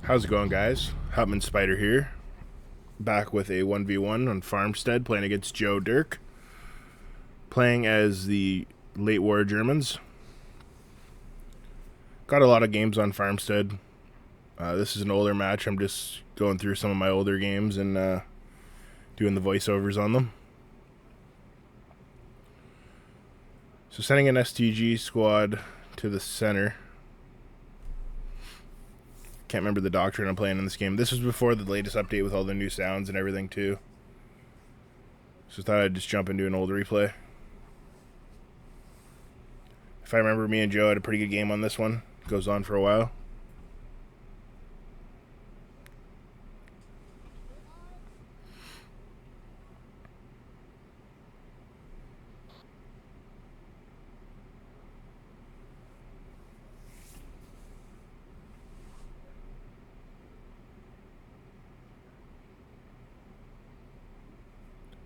How's it going, guys? Hutman Spider here, back with a 1v1 on Farmstead, playing against Joe Dirk, playing as the late war Germans. Got a lot of games on Farmstead. This is an older match. I'm just going through some of my older games and doing the voiceovers on them. So sending an STG squad to the center. Can't remember the doctrine I'm playing in this game. This was before the latest update with all the new sounds and everything too. So thought I'd just jump into an old replay. If I remember, me and Joe had a pretty good game on this one. Goes on for a while.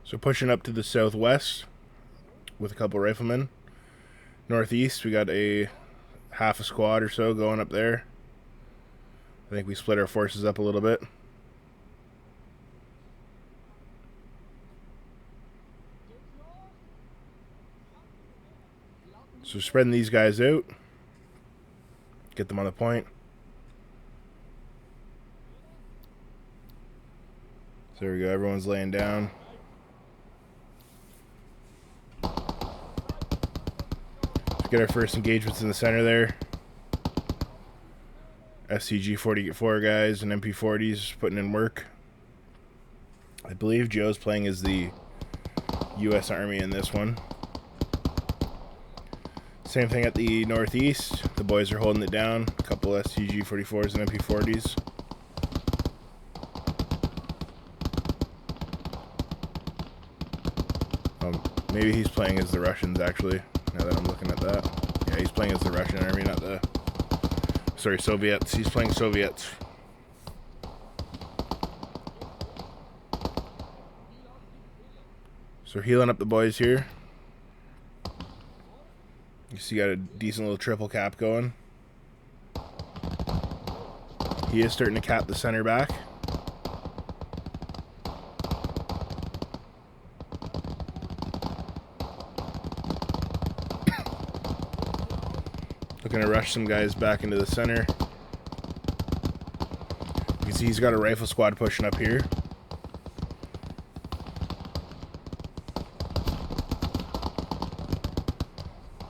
So pushing up to the southwest with a couple riflemen. Northeast, we got a half a squad or so going up there. I think we split our forces up a little bit. So spreading these guys out. Get them on the point. So there we go, everyone's laying down. Get our first engagements in the center there. SCG 44 guys and MP40s putting in work. I believe Joe's playing as the U.S. Army in this one. Same thing at the northeast. The boys are holding it down. A couple SCG 44s and MP40s. Maybe he's playing as the Russians actually. Now that I'm looking at that. Yeah, he's playing as the Russian army, not the... Sorry, Soviets. He's playing Soviets. So healing up the boys here. You see, got a decent little triple cap going. He is starting to cap the center back. Looking to rush some guys back into the center. You can see he's got a rifle squad pushing up here.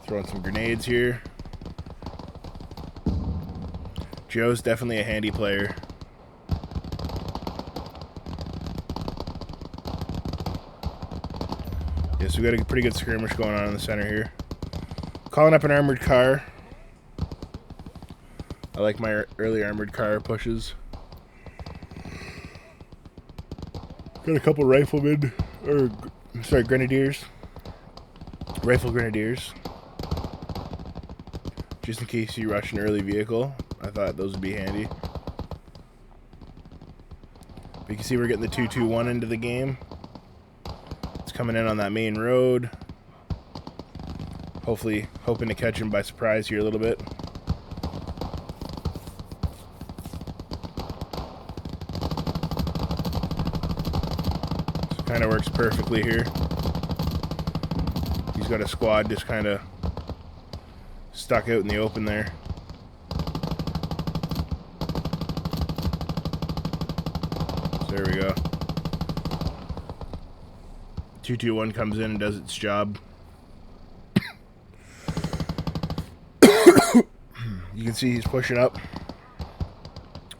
Throwing some grenades here. Joe's definitely a handy player. Yes, we got a pretty good skirmish going on in the center here. Calling up an armored car. I like my early armored car pushes. Got a couple riflemen, or sorry, grenadiers. Rifle grenadiers. Just in case you rush an early vehicle. I thought those would be handy. But you can see we're getting the 2-2-1 into the game. It's coming in on that main road. Hopefully, hoping to catch him by surprise here a little bit. Kind of works perfectly here. He's got a squad just kind of stuck out in the open there. So there we go. 2-2-1 comes in and does its job. You can see he's pushing up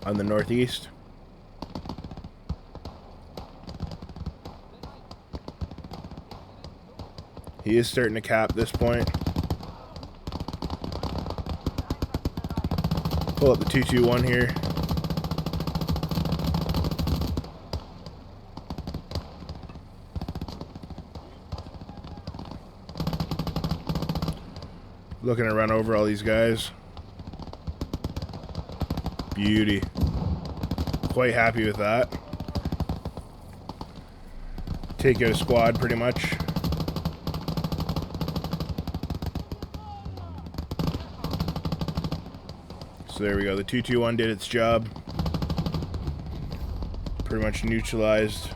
on the northeast. He is starting to cap this point. Pull up the 2-2-1 here. Looking to run over all these guys. Beauty. Quite happy with that. Take out a squad pretty much. So there we go. The 2-2-1 did its job. Pretty much neutralized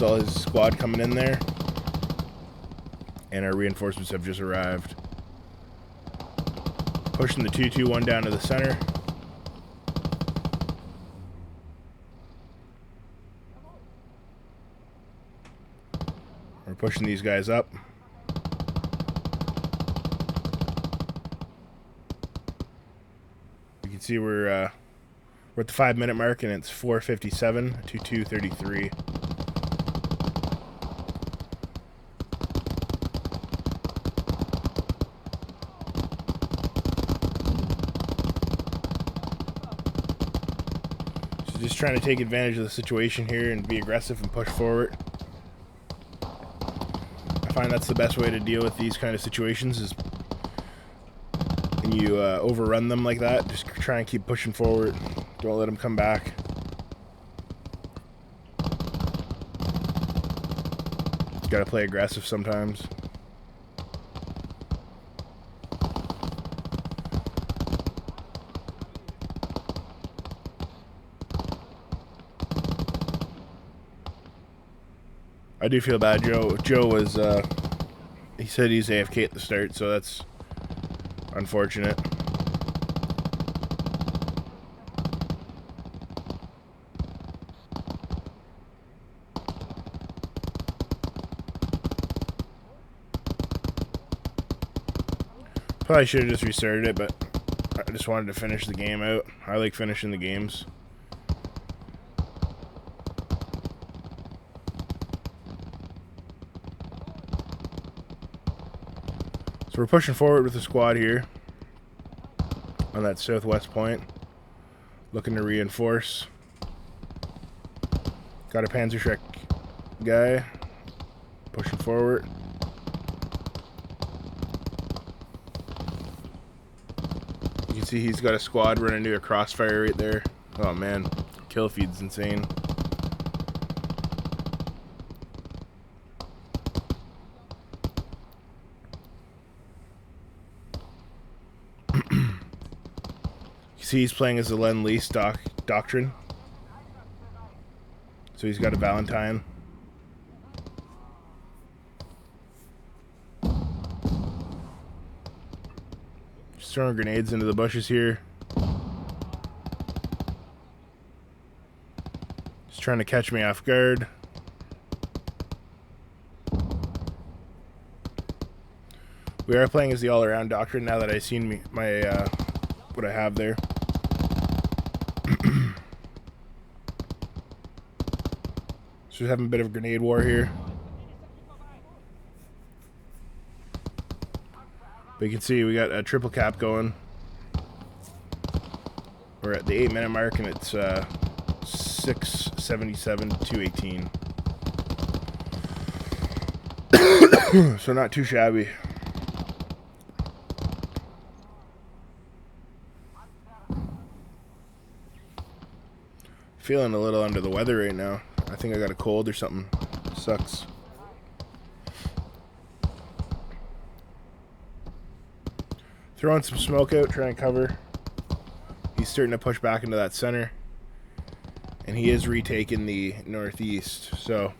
all his squad coming in there. And our reinforcements have just arrived. Pushing the 2-2-1 down to the center. We're pushing these guys up. You can see we're at the 5-minute mark, and it's 4:57 to 2:33. So just trying to take advantage of the situation here and be aggressive and push forward. I find that's the best way to deal with these kind of situations, is when you overrun them like that, just try and keep pushing forward. Don't let them come back. Gotta play aggressive sometimes. I do feel bad. Joe was, he said he's AFK at the start, so that's unfortunate. Probably should have just restarted it, but I just wanted to finish the game out. I like finishing the games. So we're pushing forward with the squad here on that southwest point, looking to reinforce. Got a Panzerschreck guy pushing forward. You can see he's got a squad running into a crossfire right there. Oh man, kill feed's insane. You see he's playing as the Lend-Lease doctrine. So he's got a Valentine. Just throwing grenades into the bushes here. Just trying to catch me off guard. We are playing as the all-around doctrine now that I've seen my what I have there. So we're having a bit of a grenade war here. But you can see we got a triple cap going. We're at the 8-minute mark, and it's 6:77 to 2:18. So not too shabby. Feeling a little under the weather right now. I think I got a cold or something. Sucks. Throwing some smoke out, trying to cover. He's starting to push back into that center. And he is retaking the northeast. So,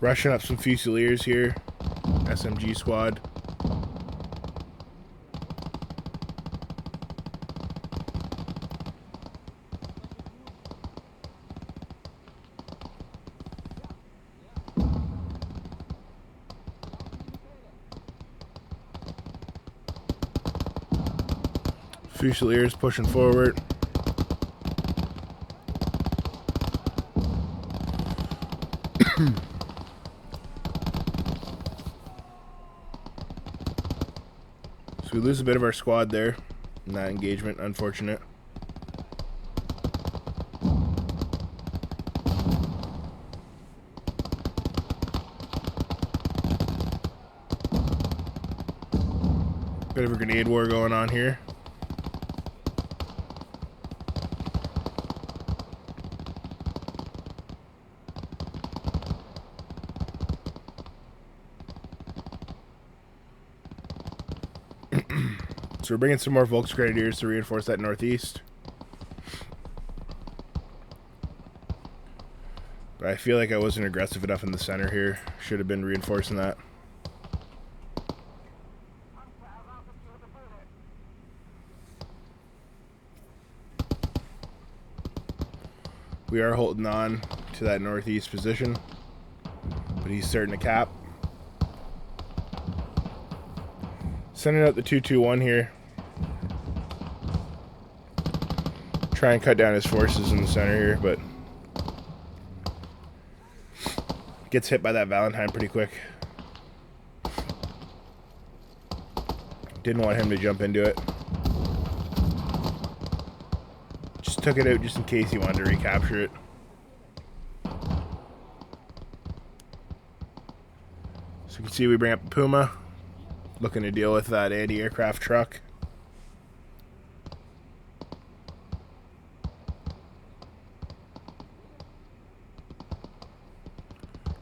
rushing up some Fusiliers here. SMG squad. Fusiliers pushing forward. So we lose a bit of our squad there in that engagement, unfortunate. Bit of a grenade war going on here. So we're bringing some more Volksgrenadiers to reinforce that northeast. But I feel like I wasn't aggressive enough in the center here. Should have been reinforcing that. We are holding on to that northeast position, but he's starting to cap. Sending out the 2-2-1 here. Try and cut down his forces in the center here, but gets hit by that Valentine pretty quick. Didn't want him to jump into it. Just took it out just in case he wanted to recapture it. So you can see we bring up the Puma, looking to deal with that anti-aircraft truck.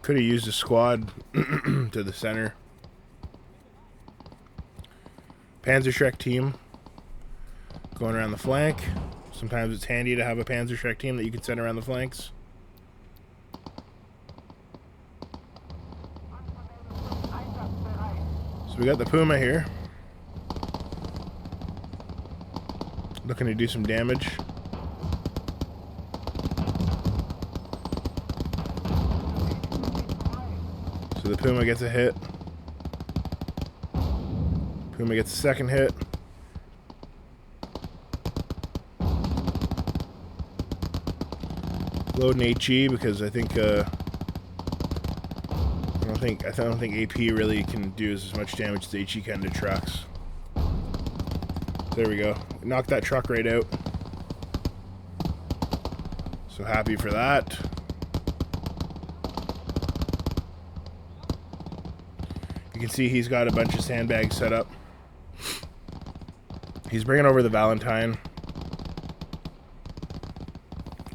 Could have used a squad to the center. Panzerschreck team going around the flank. Sometimes it's handy to have a Panzerschreck team that you can send around the flanks. So we got the Puma here, looking to do some damage. So the Puma gets a hit. Puma gets a second hit. Loading HE because I think I don't think AP really can do as much damage as HE can to trucks. There we go. Knocked that truck right out. So happy for that. You can see he's got a bunch of sandbags set up. He's bringing over the Valentine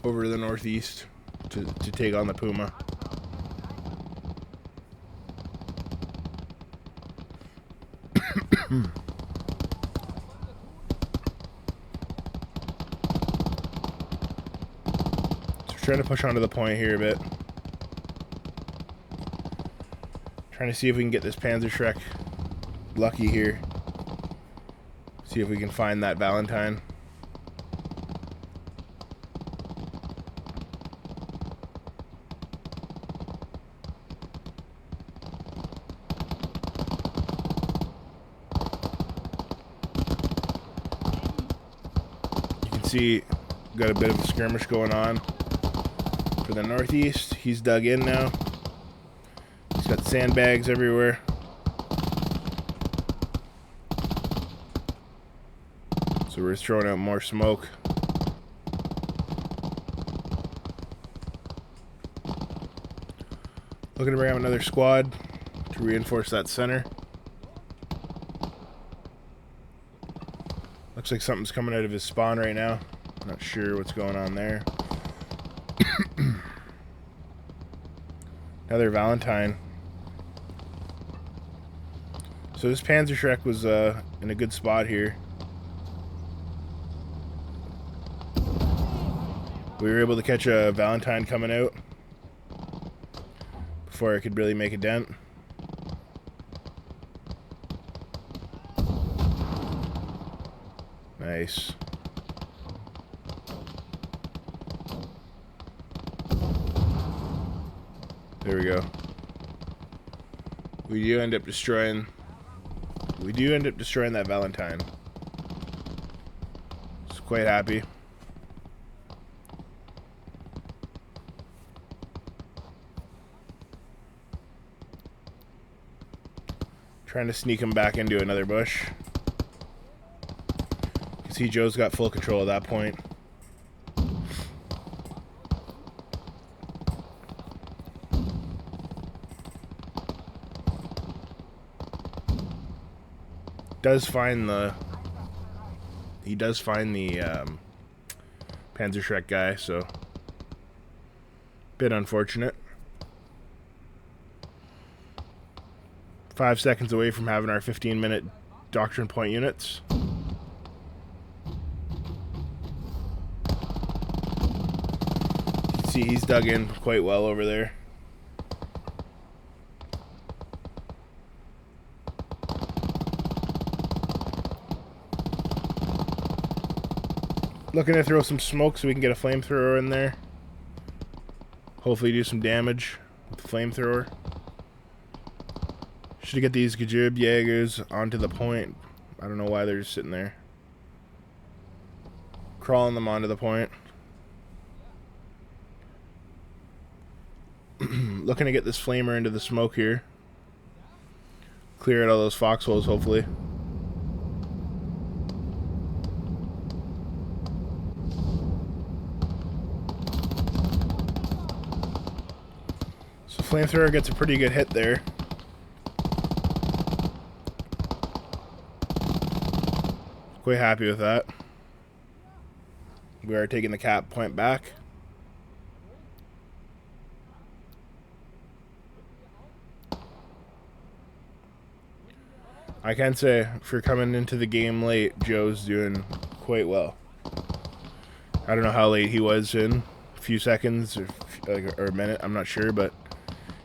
over to the northeast to take on the Puma. So trying to push onto the point here a bit. Trying to see if we can get this Panzerschreck lucky here. See if we can find that Valentine. You can see got a bit of a skirmish going on for the northeast. He's dug in now. He's got sandbags everywhere. So we're throwing out more smoke. Looking to bring up another squad to reinforce that center. Looks like something's coming out of his spawn right now. Not sure what's going on there. Another Valentine. So this Panzerschreck was in a good spot here. We were able to catch a Valentine coming out before I could really make a dent. Nice. There we go. We do end up destroying that Valentine. Just quite happy. Trying to sneak him back into another bush. You can see Joe's got full control at that point. He does find the Panzerschreck guy, so bit unfortunate. 5 seconds away from having our 15-minute doctrine point units. You See, he's dug in quite well over there. Looking to throw some smoke so we can get a flamethrower in there. Hopefully do some damage with the flamethrower. Should get these Gajib Jaegers onto the point. I don't know why they're just sitting there. Crawling them onto the point. Looking to get this flamer into the smoke here. Clear out all those foxholes, hopefully. So flamethrower gets a pretty good hit there. Quite happy with that. We are taking the cap point back. I can say, for coming into the game late, Joe's doing quite well. I don't know how late he was in, a few seconds or a minute, I'm not sure, but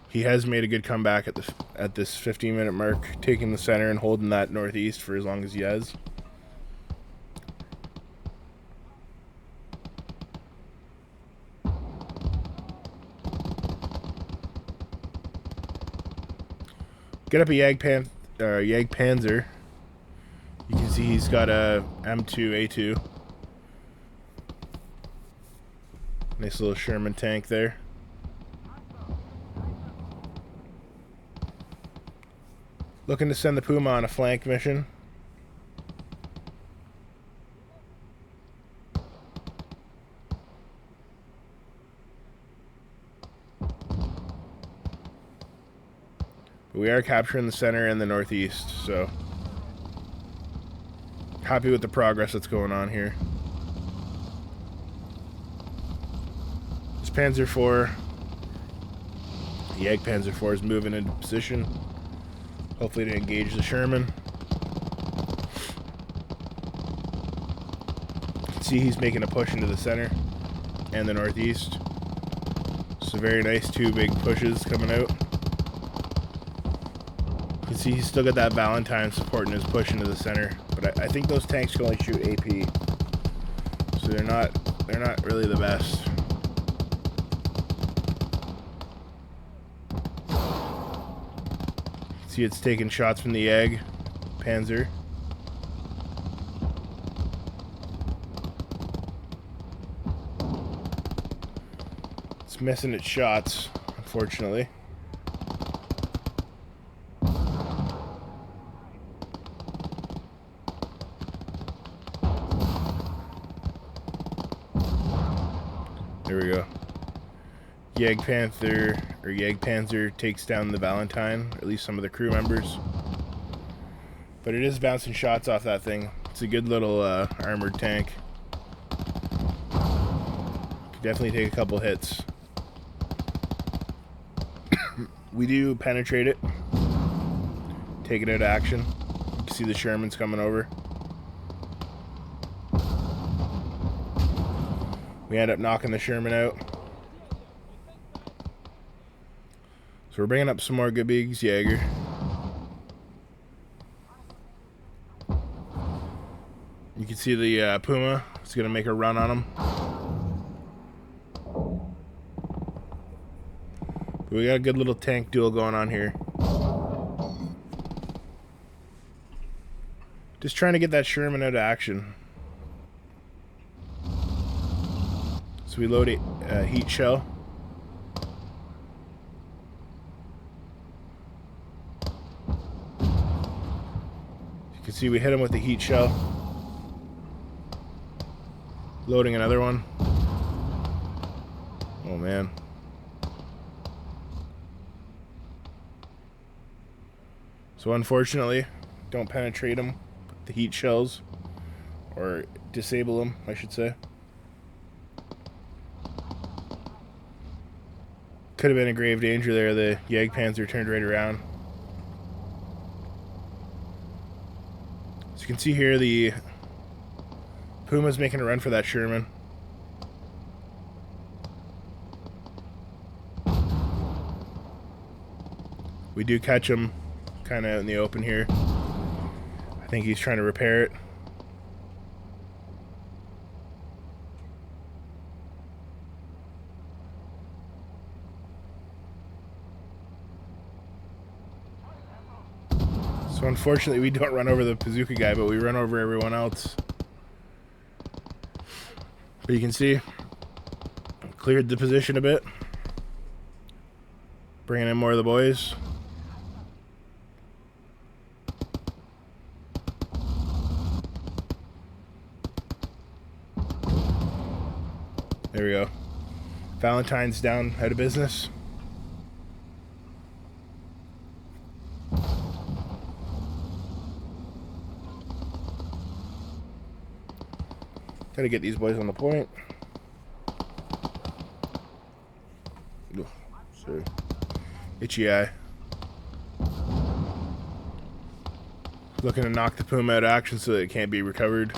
he has made a good comeback at this 15-minute mark, taking the center and holding that northeast for as long as he has. Get up a Jagdpanzer. You can see he's got a M2A2. Nice little Sherman tank there. Looking to send the Puma on a flank mission. We are capturing the center and the northeast, so happy with the progress that's going on here. This Panzer IV, the Jagdpanzer IV, is moving into position, hopefully to engage the Sherman. You can see he's making a push into the center and the northeast. So very nice, two big pushes coming out. You can see he's still got that Valentine supporting his push into the center, but I think those tanks can only shoot AP, so they're not really the best. See, it's taking shots from the Jagdpanzer. It's missing its shots, unfortunately. There we go. Jagdpanzer takes down the Valentine, or at least some of the crew members. But it is bouncing shots off that thing. It's a good little armored tank. Could definitely take a couple hits. We do penetrate it. Take it out of action. You can see the Shermans coming over. We end up knocking the Sherman out. So we're bringing up some more Gebigs Jaeger. You can see the Puma is going to make a run on him. But we got a good little tank duel going on here. Just trying to get that Sherman out of action. So we load a heat shell. You can see we hit him with the heat shell. Loading another one. Oh man. So unfortunately, don't penetrate them with the heat shells. Or disable them, I should say. Could have been a grave danger there. The Jagdpanzer turned right around. As you can see here, the Puma's making a run for that Sherman. We do catch him kind of out in the open here. I think he's trying to repair it. So unfortunately we don't run over the bazooka guy, but we run over everyone else. But you can see, cleared the position a bit. Bringing in more of the boys. There we go. Valentine's down out of business. Gotta get these boys on the point. Oh, sorry. Itchy eye. Looking to knock the puma out of action so that it can't be recovered.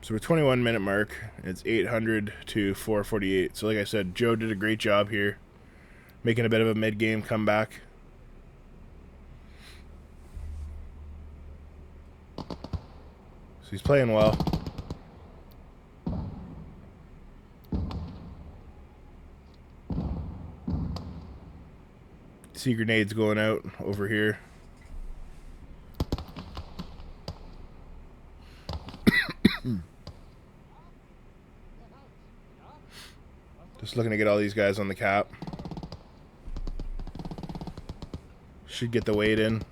So we're 21-minute mark. It's 800 to 448. So like I said, Joe did a great job here, making a bit of a mid-game comeback. So he's playing well. See grenades going out over here. Just looking to get all these guys on the cap. Should get the weight in.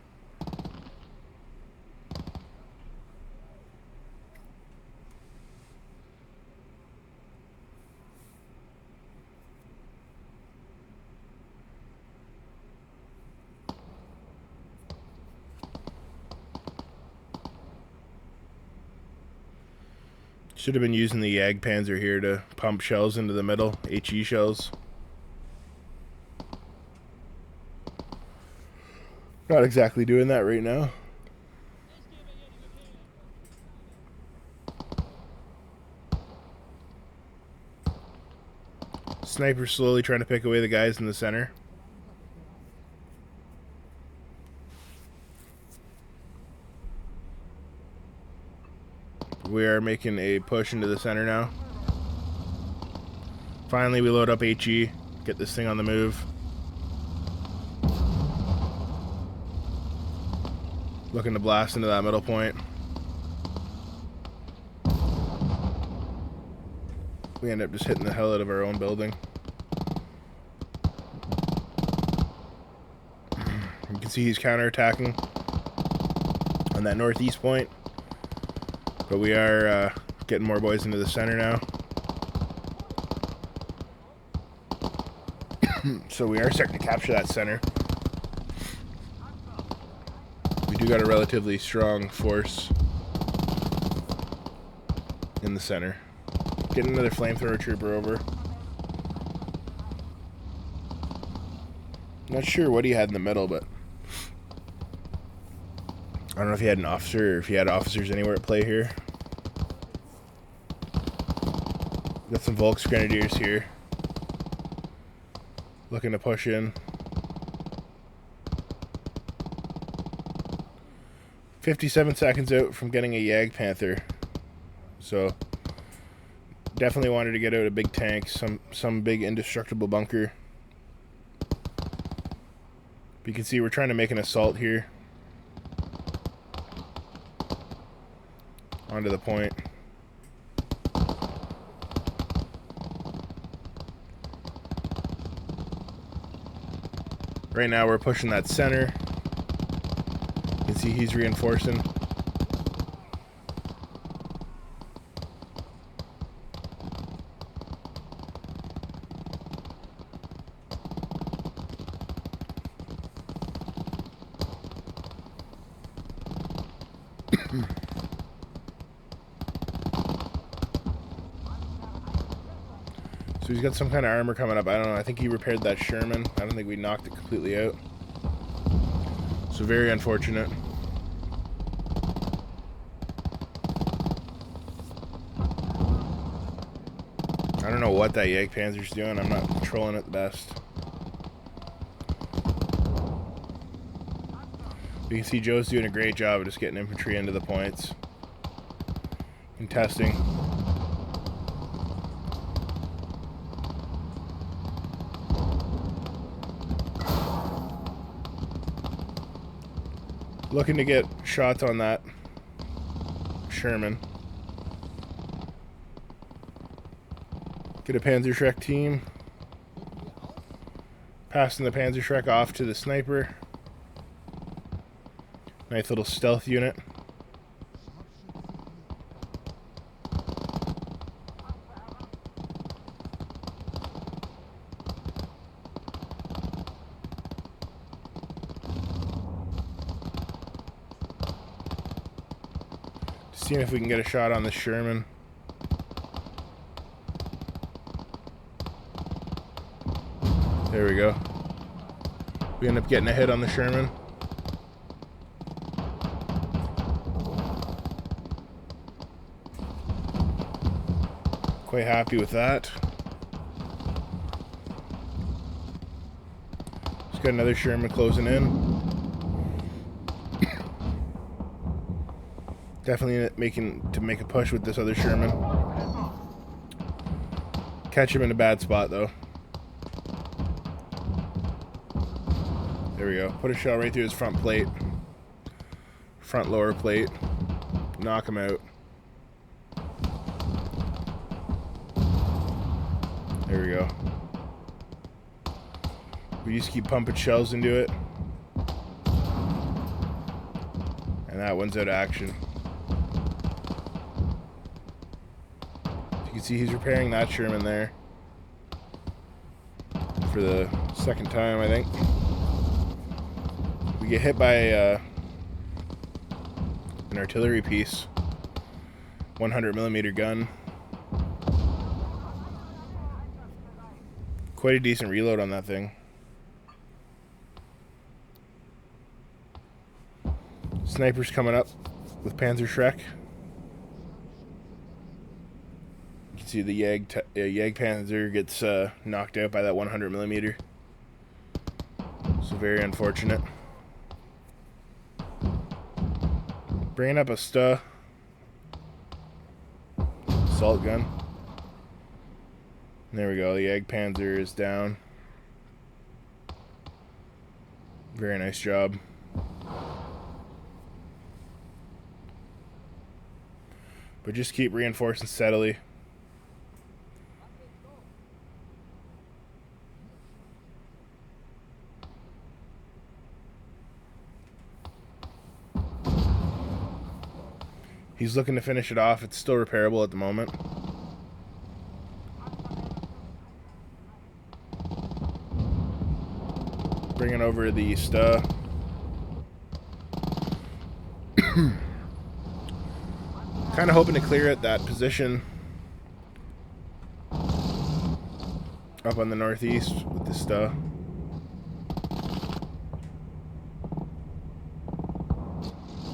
Should have been using the Jagdpanzer here to pump shells into the middle, HE shells. Not exactly doing that right now. Sniper slowly trying to pick away the guys in the center. We are making a push into the center now. Finally, we load up HE, get this thing on the move. Looking to blast into that middle point. We end up just hitting the hell out of our own building. You can see he's counterattacking on that northeast point. But we are getting more boys into the center now. So we are starting to capture that center. We do got a relatively strong force in the center. Getting another flamethrower trooper over. Not sure what he had in the middle, but I don't know if he had an officer or if he had officers anywhere at play here. Got some Volks Grenadiers here. Looking to push in. 57 seconds out from getting a Jagdpanther. So definitely wanted to get out a big tank, some big indestructible bunker. But you can see we're trying to make an assault here. Onto the point. Right now we're pushing that center. You can see he's reinforcing. So he's got some kind of armor coming up. I don't know. I think he repaired that Sherman. I don't think we knocked it completely out. So very unfortunate. I don't know what that Jagdpanzer's doing. I'm not controlling it the best. You can see Joe's doing a great job of just getting infantry into the points. Contesting. Looking to get shots on that Sherman. Get a Panzerschreck team. Passing the Panzerschreck off to the sniper. Nice little stealth unit. Seeing if we can get a shot on the Sherman. There we go. We end up getting a hit on the Sherman. Quite happy with that. Just got another Sherman closing in. Definitely make a push with this other Sherman. Catch him in a bad spot though. There we go. Put a shell right through his front plate. Front lower plate. Knock him out. There we go. We just keep pumping shells into it. And that one's out of action. You can see he's repairing that Sherman there. For the second time, I think. We get hit by an artillery piece. 100mm gun. Quite a decent reload on that thing. Snipers coming up with Panzerschreck. You can see the Jagdpanzer gets knocked out by that 100mm. So very unfortunate. Bringing up a assault gun. There we go, the Jagdpanzer is down. Very nice job. But just keep reinforcing steadily. He's looking to finish it off. It's still repairable at the moment. Bringing over the Sta. Kind of hoping to clear at that position up on the northeast with the Sta.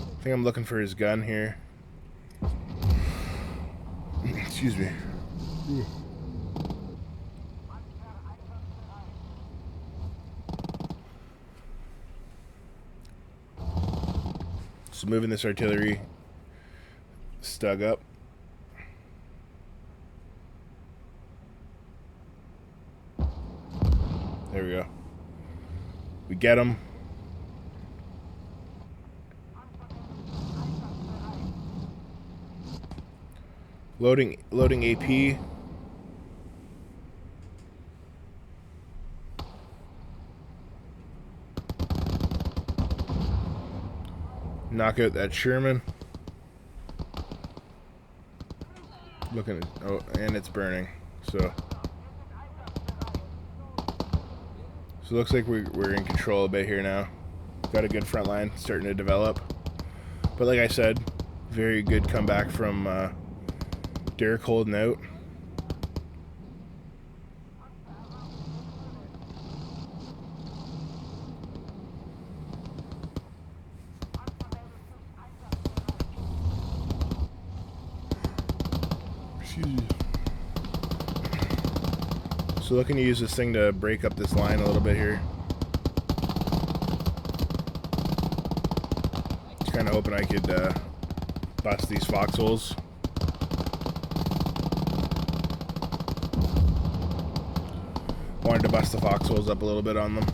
I think I'm looking for his gun here. Excuse me. Ooh. So moving this artillery stug up. There we go. We get him. Loading AP. Knock out that Sherman. Looking at, oh, and it's burning. So it looks like we're in control a bit here now. Got a good front line starting to develop. But like I said, very good comeback from Derek holding out. Excuse me. So looking to use this thing to break up this line a little bit here. Just kind of hoping I could bust these foxholes. Wanted to bust the foxholes up a little bit on them.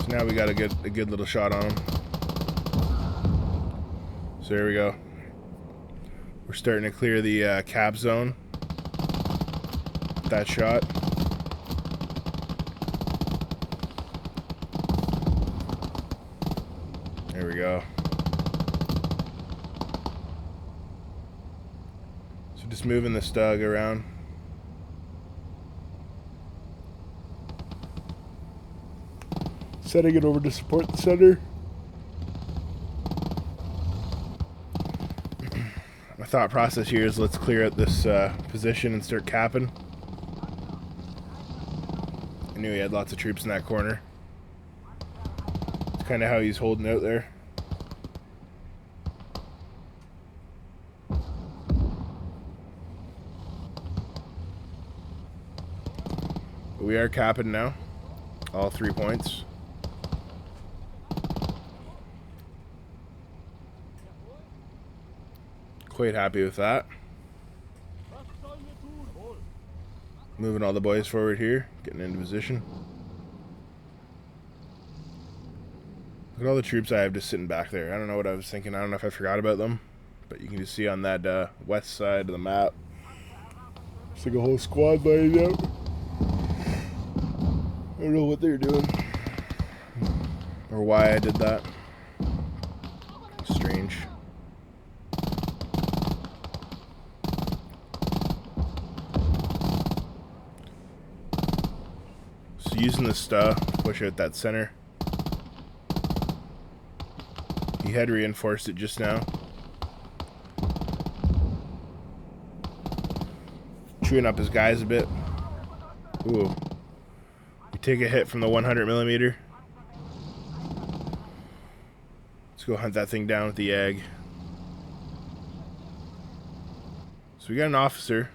So now we got a good little shot on them. So there we go. We're starting to clear the cab zone. That shot. There we go. So just moving the stug around. Setting it over to support the center. My thought process here is let's clear out this position and start capping. I knew he had lots of troops in that corner. It's kind of how he's holding out there. But we are capping now. All 3 points. Quite happy with that. Moving all the boys forward here, getting into position. Look at all the troops I have just sitting back there. I don't know what I was thinking. I don't know if I forgot about them, but you can just see on that west side of the map, it's like a whole squad lined up. I don't know what they're doing or why I did that. Strange. Using the stuff to push out that center. He had reinforced it just now. Chewing up his guys a bit. Ooh. You take a hit from the 100mm. Let's go hunt that thing down with the ag. So we got an officer.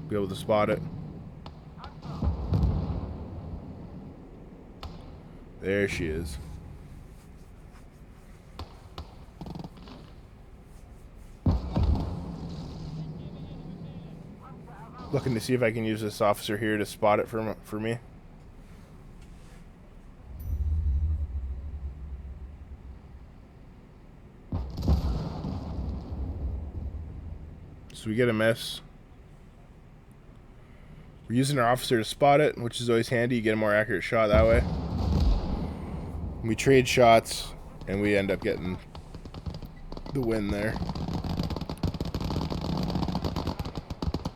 Be able to spot it. There she is. Looking to see if I can use this officer here to spot it for me. So we get a miss. We're using our officer to spot it, which is always handy. You get a more accurate shot that way. We trade shots, and we end up getting the win there.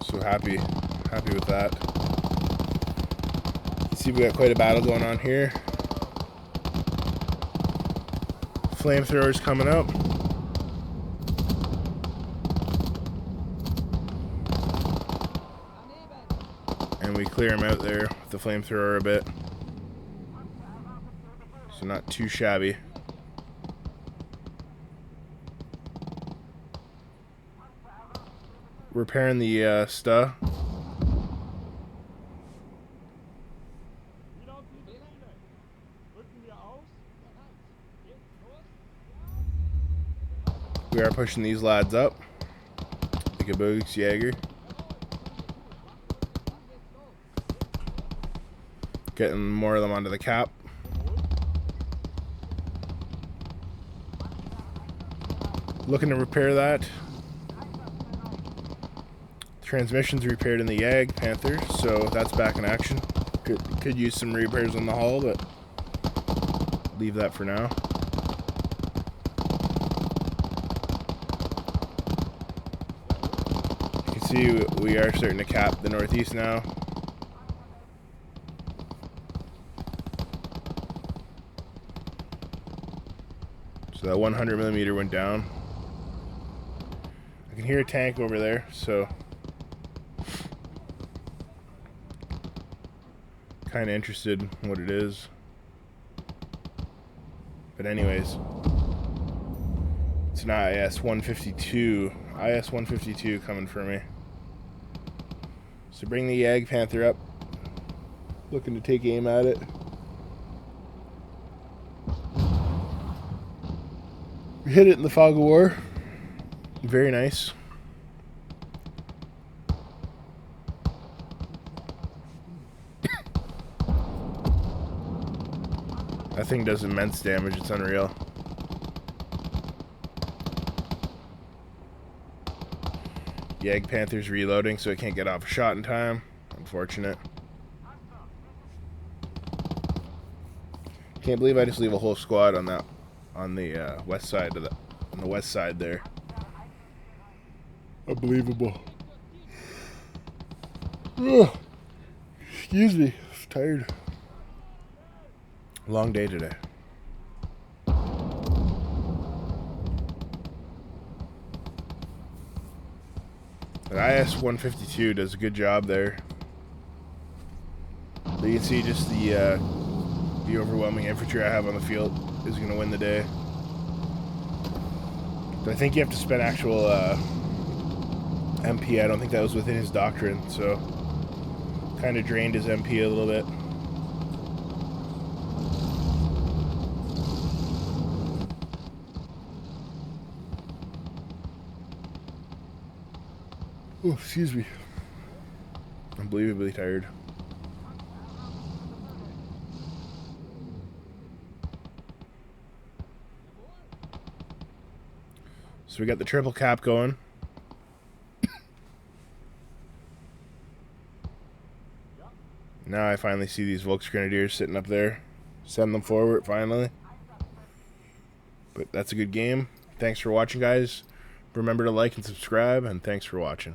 So happy with that. You see we got quite a battle going on here. Flamethrowers coming up. And we clear him out there with the flamethrower a bit. So not too shabby. Repairing the stuff. We are pushing these lads up. Like a Bogsjäger. Getting more of them onto the cap. Looking to repair that. Transmission's repaired in the Yag Panther, so that's back in action. Could use some repairs on the hull, but leave that for now. You can see we are starting to cap the northeast now. So that 100mm went down. I can hear a tank over there, so kind of interested in what it is. But anyways, It's an IS-152. IS-152 coming for me. So bring the Yag Panther up. Looking to take aim at it. We hit it in the fog of war. Very nice. That thing does immense damage. It's unreal. Yag Panther's reloading, so it can't get off a shot in time. Unfortunate. Can't believe I just leave a whole squad on that, on the west side of on the west side there. Unbelievable. Ugh. Excuse me, I'm tired. Long day today. The IS-152 does a good job there. But you can see just the overwhelming infantry I have on the field is going to win the day. But I think you have to spend actual MP. I don't think that was within his doctrine, so kind of drained his MP a little bit. Oh, excuse me. Unbelievably tired. So we got the triple cap going. Now I finally see these Volksgrenadiers sitting up there. Send them forward, finally. But that's a good game. Thanks for watching, guys. Remember to like and subscribe, and thanks for watching.